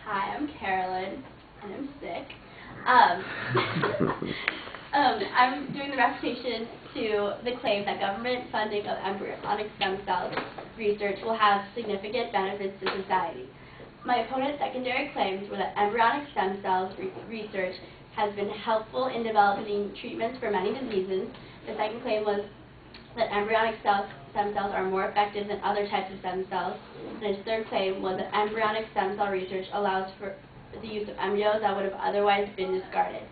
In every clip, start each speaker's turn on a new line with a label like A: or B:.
A: Hi, I'm Carolyn, and I'm sick. I'm doing the refutation to the claim that government funding of embryonic stem cell research will have significant benefits to society. My opponent's secondary claims were that embryonic stem cells research has been helpful in developing treatments for many diseases. The second claim was that embryonic stem cells are more effective than other types of stem cells. And his third claim was that embryonic stem cell research allows for the use of embryos that would have otherwise been discarded.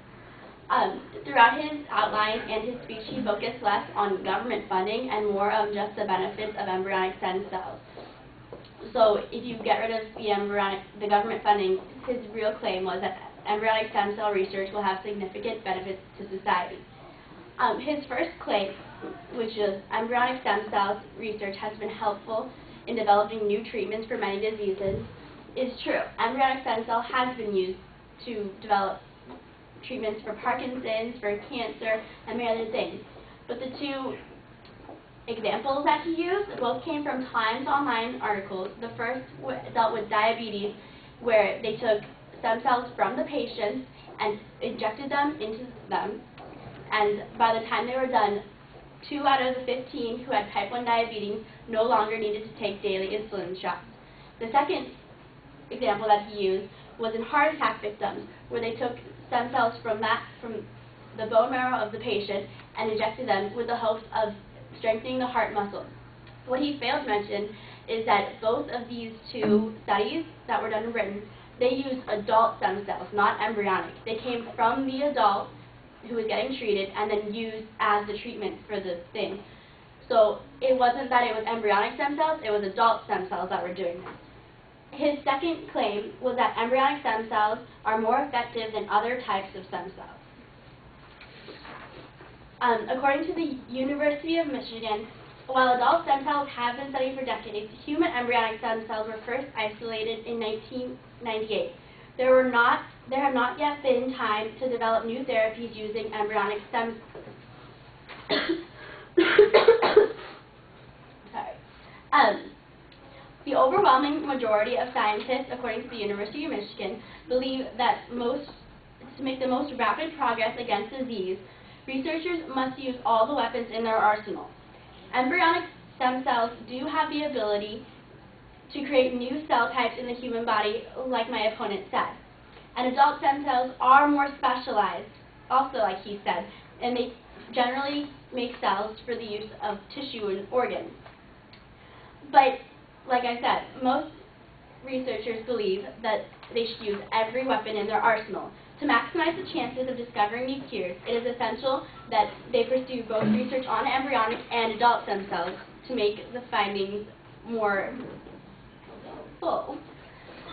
A: Throughout his outline and his speech, he focused less on government funding and more on just the benefits of embryonic stem cells. So if you get rid of the government funding, his real claim was that embryonic stem cell research will have significant benefits to society. His first claim, which is embryonic stem cells research has been helpful in developing new treatments for many diseases, is true. Embryonic stem cell has been used to develop treatments for Parkinson's, for cancer, and many other things. But the two examples that he used both came from Times Online articles. The first dealt with diabetes, where they took stem cells from the patients and injected them into them. And by the time they were done, 2 out of the 15 who had type 1 diabetes no longer needed to take daily insulin shots. The second example that he used was in heart attack victims, where they took stem cells from the bone marrow of the patient and injected them with the hopes of strengthening the heart muscle. What he failed to mention is that both of these two studies that were done in Britain, they used adult stem cells, not embryonic. They came from the adult who was getting treated and then used as the treatment for the thing. So it wasn't that it was embryonic stem cells, it was adult stem cells that were doing this. His second claim was that embryonic stem cells are more effective than other types of stem cells. According to the University of Michigan, while adult stem cells have been studied for decades, human embryonic stem cells were first isolated in 1998. There have not yet been time to develop new therapies using embryonic stem The overwhelming majority of scientists, according to the University of Michigan, believe that to make the most rapid progress against disease, researchers must use all the weapons in their arsenal. Embryonic stem cells do have the ability to create new cell types in the human body, like my opponent said. And adult stem cells are more specialized, also like he said, and they generally make cells for the use of tissue and organs. But, like I said, most researchers believe that they should use every weapon in their arsenal. To maximize the chances of discovering new cures, it is essential that they pursue both research on embryonic and adult stem cells to make the findings more full.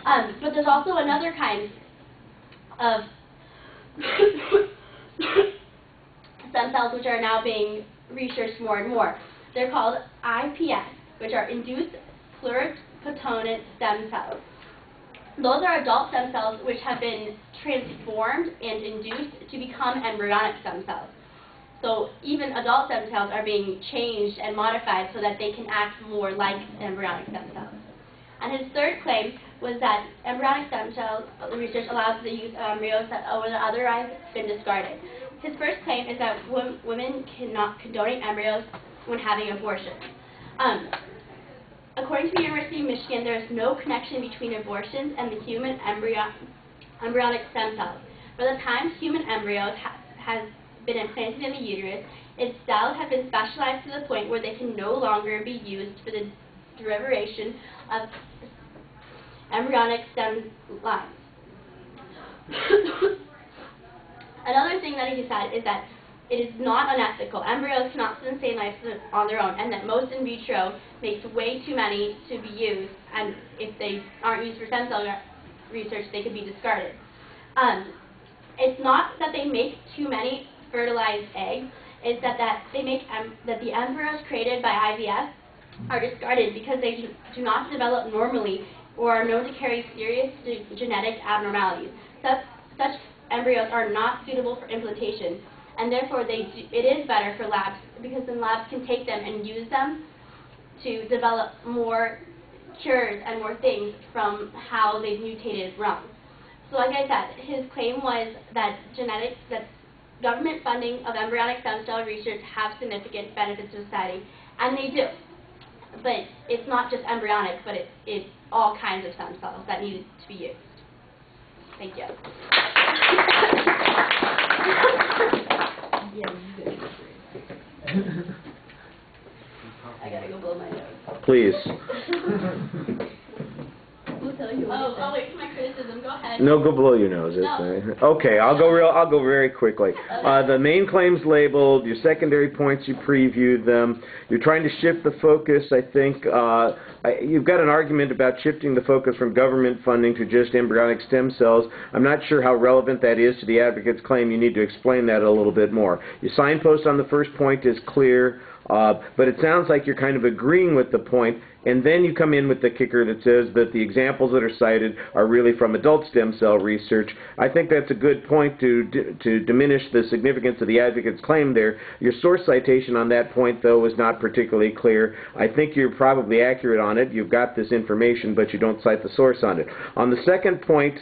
A: But there's also another kind of stem cells which are now being researched more and more. They're called IPS, which are induced pluripotent stem cells. Those are adult stem cells which have been transformed and induced to become embryonic stem cells. So even adult stem cells are being changed and modified so that they can act more like embryonic stem cells. And his third claim was that embryonic stem cell research allows the use of embryos that would have otherwise been discarded. His first claim is that women cannot donate embryos when having abortion. According to the University of Michigan, there is no connection between abortions and the human embryonic stem cells. By the time human embryos has been implanted in the uterus, its cells have been specialized to the point where they can no longer be used for the derivation of embryonic stem lines. Another thing that he said is that it is not unethical. Embryos cannot sustain life on their own, and that most in vitro makes way too many to be used, and if they aren't used for stem cell research, they could be discarded. It's not that they make too many fertilized eggs, it's that the embryos created by IVF are discarded because they do not develop normally or are known to carry serious genetic abnormalities. Such embryos are not suitable for implantation, and therefore it is better for labs, because then labs can take them and use them to develop more cures and more things from how they've mutated wrong. So like I said, his claim was that government funding of embryonic stem cell research have significant benefits to society, and they do. But it's not just embryonic, but it's all kinds of stem cells that need to be used. Thank you. I gotta go blow my nose.
B: Please.
A: Oh, wait for my criticism. Go ahead.
B: No, go blow your nose.
A: No.
B: Okay, I'll go very quickly. The main claims labeled, your secondary points, you previewed them. You're trying to shift the focus, I think. You've got an argument about shifting the focus from government funding to just embryonic stem cells. I'm not sure how relevant that is to the advocate's claim. You need to explain that a little bit more. Your signpost on the first point is clear. But it sounds like you're kind of agreeing with the point, and then you come in with the kicker that says that the examples that are cited are really from adult stem cell research. I think that's a good point to diminish the significance of the advocate's claim there. Your source citation on that point, though, is not particularly clear. I think you're probably accurate on it. You've got this information, but you don't cite the source on it. On the second point,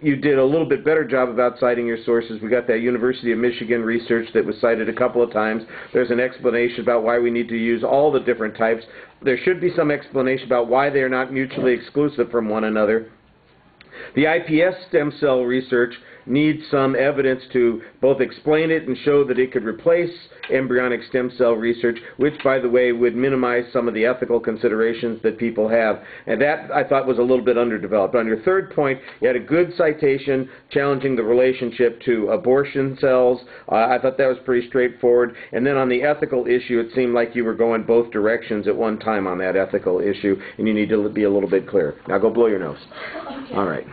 B: you did a little bit better job about citing your sources. We got that University of Michigan research that was cited a couple of times. There's an explanation about why we need to use all the different types. There should be some explanation about why they are not mutually exclusive from one another. The iPS stem cell research needs some evidence to both explain it and show that it could replace embryonic stem cell research, which, by the way, would minimize some of the ethical considerations that people have. And that, I thought, was a little bit underdeveloped. On your third point, you had a good citation challenging the relationship to abortion cells. I thought that was pretty straightforward. And then on the ethical issue, it seemed like you were going both directions at one time on that ethical issue, and you need to be a little bit clear. Now go blow your nose.
A: Okay.
B: All right.